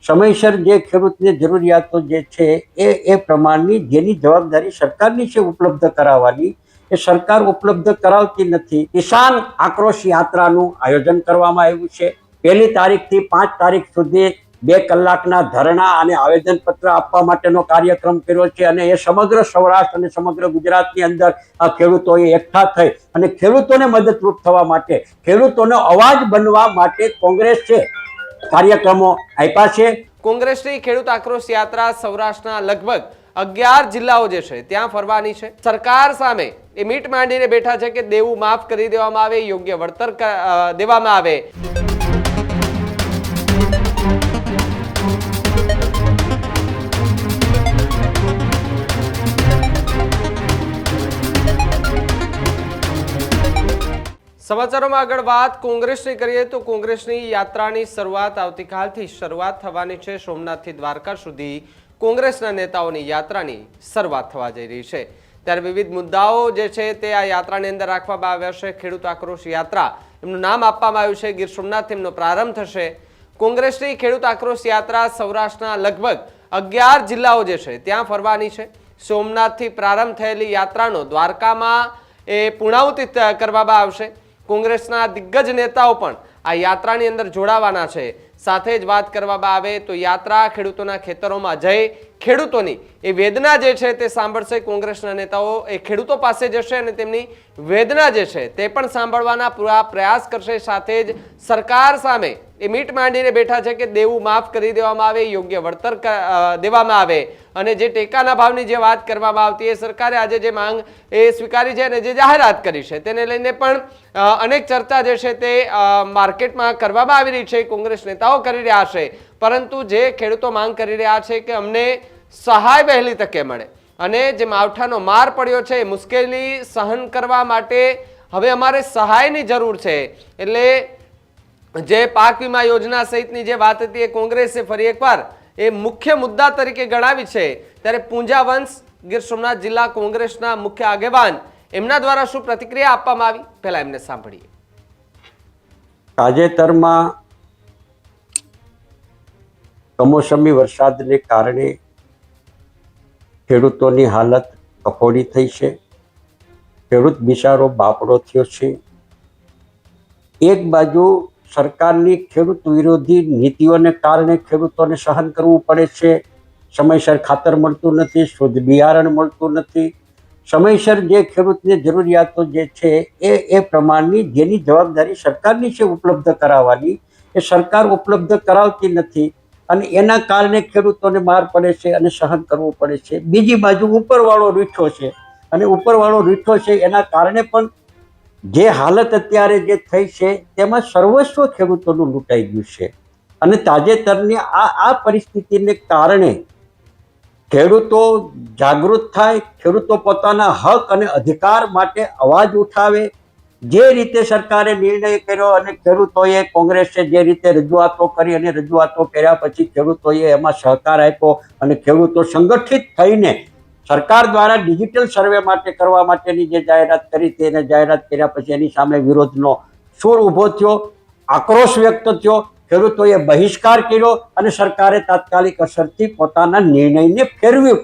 સમયસર જે ખેડૂતને જરૂરિયાતો જે છે એ પ્રમાણની જેની જવાબદારી સરકારની છે ઉપલબ્ધ કરાવવાની, એ સરકાર ઉપલબ્ધ કરાવતી નથી. કિસાન આક્રોશ યાત્રાનું આયોજન કરવામાં આવ્યું છે. 1 તારીખથી 5 તારીખ સુધી 2 કલાકના ધરણા અને આવેદનપત્ર આપવા માટેનો કાર્યક્રમ કર્યો છે અને એ સમગ્ર સૌરાષ્ટ્ર અને સમગ્ર ગુજરાતની અંદર આ ખેડૂતોએ એકઠા થઈ અને ખેડૂતોને મદદરૂપ થવા માટે, ખેડૂતોનો અવાજ બનવા માટે કોંગ્રેસ છે કાર્યક્રમો આપ્યા છે. કોંગ્રેસની ખેડૂત આક્રોશ યાત્રા સૌરાષ્ટ્રના લગભગ 11 જિલ્લાઓ જે છે ત્યાં ફરવાની છે. સરકાર સામે એ મીટ માંડીને બેઠા છે કે દેવું માફ કરી દેવામાં આવે, યોગ્ય વળતર દેવામાં આવે. સમાચારોમાં આગળ વાત કોંગ્રેસની કરીએ તો કોંગ્રેસની યાત્રાની શરૂઆત આવતીકાલથી શરૂઆત થવાની છે. સોમનાથથી દ્વારકા સુધી કોંગ્રેસના નેતાઓની યાત્રાની શરૂઆત થવા જઈ રહી છે. ત્યારે વિવિધ મુદ્દાઓ જે છે તે આ યાત્રાની અંદર રાખવામાં આવ્યા છે. ખેડૂત આક્રોશ યાત્રા એમનું નામ આપવામાં આવ્યું છે. ગીર સોમનાથથી એમનો પ્રારંભ થશે. કોંગ્રેસની ખેડૂત આક્રોશ યાત્રા સૌરાષ્ટ્રના લગભગ 11 જિલ્લાઓ જે છે ત્યાં ફરવાની છે. સોમનાથથી પ્રારંભ થયેલી યાત્રાનો દ્વારકામાં એ પૂર્ણાહુતિ કરવામાં આવશે. કોંગ્રેસના દિગ્ગજ નેતાઓ પણ આ યાત્રાની અંદર જોડાવાના છે. સાથે જ વાત કરવામાં આવે તો યાત્રા ખેડૂતોના ખેતરોમાં જઈ ખેડૂતોની એ વેદના જે છે તે સાંભળશે. કોંગ્રેસના નેતાઓ એ ખેડૂતો પાસે જશે અને તેમની વેદના જે છે તે પણ સાંભળવાના પૂરા પ્રયાસ કરશે. સાથે જ સરકાર સામે એ મીટ માંડીને બેઠા છે કે દેવું માફ કરી દેવામાં આવે, યોગ્ય વળતર દેવામાં આવે અને જે ટેકાના ભાવની જે વાત કરવામાં આવતી એ સરકારે આજે જે માંગ એ સ્વીકારી છે અને જે જાહેરાત કરી છે તેને લઈને પણ અનેક ચર્ચા જે છે તે માર્કેટમાં કરવામાં આવી રહી છે. કોંગ્રેસ નેતાઓ કરી રહ્યા છે, પરંતુ જે ખેડૂતો માંગ કરી રહ્યા છે કે અમને સહાય વહેલી તકે મળે અને જે માવઠાનો માર પડ્યો છે મુશ્કેલી સહન કરવા માટે હવે અમારે સહાયની જરૂર છે. એટલે જે પાક વીમા યોજના સહિતની જે વાત હતી એ કોંગ્રેસે ફરી એકવાર એ મુખ્ય મુદ્દા તરીકે ગણાવી છે. ત્યારે પૂંજા વંશ ગીર સોમનાથ જિલ્લા કોંગ્રેસના મુખ્ય આગેવાન એમના દ્વારા શું પ્રતિક્રિયા આપવામાં આવી, પહેલા એમને સાંભળીએ. તાજેતરમાં કમોસમી વરસાદને કારણે ખેડૂતોની હાલત કફોડી થઈ છે. ખેડૂત બિચારો બાપડો થયો છે. એક બાજુ સરકારની ખેડૂત વિરોધી નીતિઓને કારણે ખેડૂતોને સહન કરવું પડે છે. સમયસર ખાતર મળતું નથી, શુદ્ધ બિયારણ મળતું નથી. સમયસર જે ખેડૂતને જરૂરિયાતો જે છે એ પ્રમાણની જેની જવાબદારી સરકારની છે ઉપલબ્ધ કરાવવાની, એ સરકાર ઉપલબ્ધ કરાવતી નથી અને એના કારણે ખેડૂતોને માર પડે છે અને સહન કરવું પડે છે. બીજી બાજુ ઉપરવાળો રૂઠ્યો છે અને ઉપરવાળો રૂઠ્યો છે એના કારણે પણ જે હાલત અત્યારે જે થઈ છે તેમાં સર્વસ્વ ખેડૂતોનું લૂંટાઈ ગયું છે. અને તાજેતરની આ પરિસ્થિતિને કારણે ખેડૂતો જાગૃત થાય, ખેડૂતો પોતાના હક અને અધિકાર માટે અવાજ ઉઠાવે. જે રીતે સરકારે નિર્ણય કર્યો અને ખેડૂતોએ, કોંગ્રેસે જે રીતે રજૂઆતો કરી અને રજૂઆતો કર્યા પછી ખેડૂતોએ એમાં સહકાર આપ્યો અને ખેડૂતો સંગઠિત થઈને સરકાર દ્વારા ડિજિટલ સર્વે માટે કરવા માટેની જે જાહેરાત કરી તેને જાહેરાત કર્યા પછી એની સામે વિરોધનો સૂર ઊભો થયો, આક્રોશ વ્યક્ત થયો. ખેડૂતોએ બહિષ્કાર કર્યો અને સરકારે તાત્કાલિક અસરથી પોતાના નિર્ણયને ફેરવી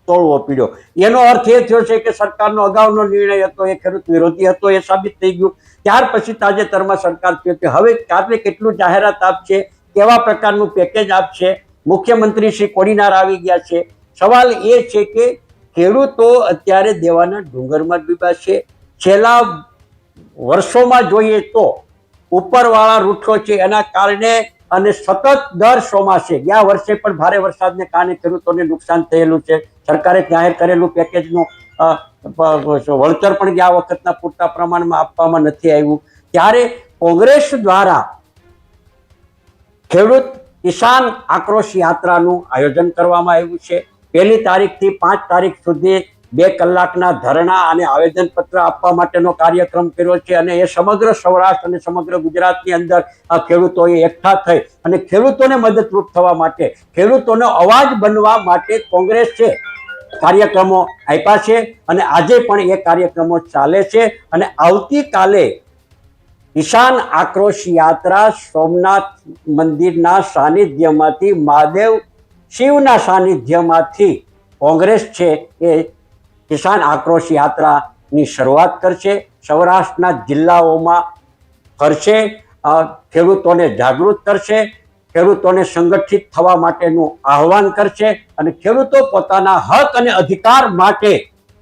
તોડવો પડ્યો. એનો અર્થ એ થયો છે કે સરકારનો અગાઉનો નિર્ણય હતો એ ખેડૂત વિરોધી હતો, એ સાબિત થઈ ગયું. ત્યાર પછી તાજેતરમાં સરકાર થયો કે હવે ક્યારે કેટલું જાહેરાત આપશે, કેવા પ્રકારનું પેકેજ આપશે. મુખ્યમંત્રી શ્રી કોડીનાર આવી ગયા છે. સવાલ એ છે કે ખેડૂતો અત્યારે દેવાના ડુંગરમાં ડૂબ્યા છે. છેલ્લા વર્ષોમાં જોઈએ તો ઉપરવાળા રૂઠો છે એના કારણે અને સતત દર ચોમાસે, ગયા વર્ષે પણ ભારે વરસાદને કારણે ખેડૂતોને નુકસાન થયેલું છે. સરકારે જાહેર કરેલું પેકેજનું વળતર પણ ગયા વખતના પૂરતા પ્રમાણમાં આપવામાં નથી આવ્યું. ત્યારે કોંગ્રેસ દ્વારા ખેડૂત કિસાન આક્રોશ યાત્રાનું આયોજન કરવામાં આવ્યું છે. 1 તારીખથી 5 તારીખ સુધી 2 કલાકના ધરણા અને આવેદનપત્ર આપવા માટેનો કાર્યક્રમ કર્યો છે અને એ સમગ્ર સૌરાષ્ટ્ર અને સમગ્ર ગુજરાતની અંદર આ ખેડૂતોએ એકઠા થઈ અને ખેડૂતોને મદદરૂપ થવા માટે, ખેડૂતોનો અવાજ બનવા માટે કોંગ્રેસ છે કાર્યક્રમો આપ્યા છે અને આજે પણ એ કાર્યક્રમો ચાલે છે. અને આવતીકાલે કિસાન આક્રોશ યાત્રા સોમનાથ મંદિરના સાનિધ્યમાંથી મહાદેવ શિવના સાનિધ્યમાંથી કોંગ્રેસ છે એ કિસાન આક્રોશ યાત્રાની શરૂઆત કરશે. સૌરાષ્ટ્રના જિલ્લાઓમાં ફરશે, ખેડૂતોને જાગૃત કરશે, ખેડૂતોને સંગઠિત થવા માટેનું આહવાન કરશે અને ખેડૂતો પોતાના હક અને અધિકાર માટે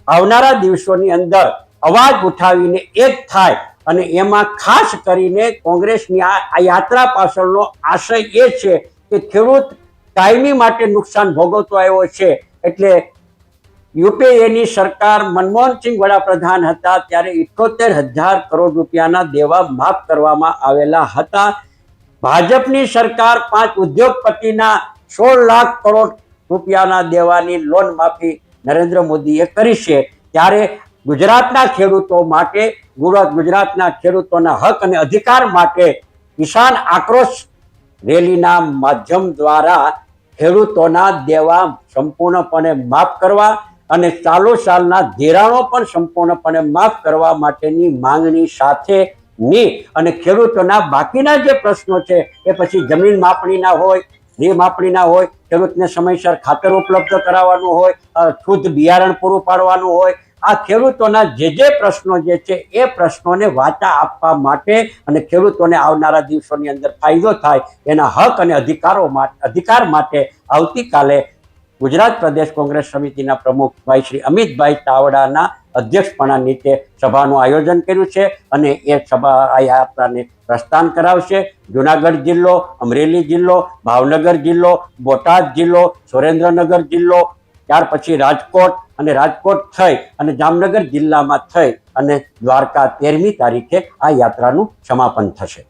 આવનારા દિવસોની અંદર અવાજ ઉઠાવીને એક થાય. અને એમાં ખાસ કરીને કોંગ્રેસની આ યાત્રા પાછળનો આશય એ છે કે ખેડૂત કાયમી માટે નુકસાન ભોગવતો આવ્યો છે. એટલે યુપીએની સરકાર મનમોહનસિંહ વડાપ્રધાન હતા ત્યારે 78,000 કરોડ રૂપિયાના દેવા માફ કરવામાં આવેલા હતા. ભાજપની સરકાર 5 ઉદ્યોગપતિના 16 લાખ કરોડ રૂપિયાના દેવાની લોન માફી નરેન્દ્ર મોદીએ કરી છે. ત્યારે ગુજરાતના ખેડૂતો માટે, ગુજરાતના ખેડૂતોના હક અને અધિકાર માટે કિસાન આક્રોશ રેલીના માધ્યમ દ્વારા ખેડૂતોના દેવા સંપૂર્ણપણે માફ કરવા અને ચાલુ સાલના ધિરાણો પણ સંપૂર્ણપણે માફ કરવા માટેની માંગણી સાથેની અને ખેડૂતોના બાકીના જે પ્રશ્નો છે એ પછી જમીન માપણીના હોય, માપણીના હોય, ખેડૂતને સમયસર ખાતર ઉપલબ્ધ કરાવવાનું હોય, શુદ્ધ બિયારણ પૂરું પાડવાનું હોય, આ ખેડૂતોના જે પ્રશ્નો જે છે એ પ્રશ્નોને વાચા આપવા માટે અને ખેડૂતોને આવનારા દિવસોની અંદર ફાયદો થાય એના હક અને અધિકાર માટે આવતીકાલે ગુજરાત પ્રદેશ કોંગ્રેસ સમિતિના પ્રમુખ ભાઈ શ્રી અમિતભાઈ ચાવડાના અધ્યક્ષપણા નીચે સભાનું આયોજન કર્યું છે અને એ સભા આ યાત્રાને પ્રસ્થાન કરાવશે. જુનાગઢ જિલ્લો, અમરેલી જિલ્લો, ભાવનગર જિલ્લો, બોટાદ જિલ્લો, સુરેન્દ્રનગર જિલ્લો, ત્યાર પછી રાજકોટ અને રાજકોટ થઈ અને જામનગર જિલ્લામાં થઈ અને દ્વારકા 13મી તારીખે આ યાત્રાનું સમાપન થશે.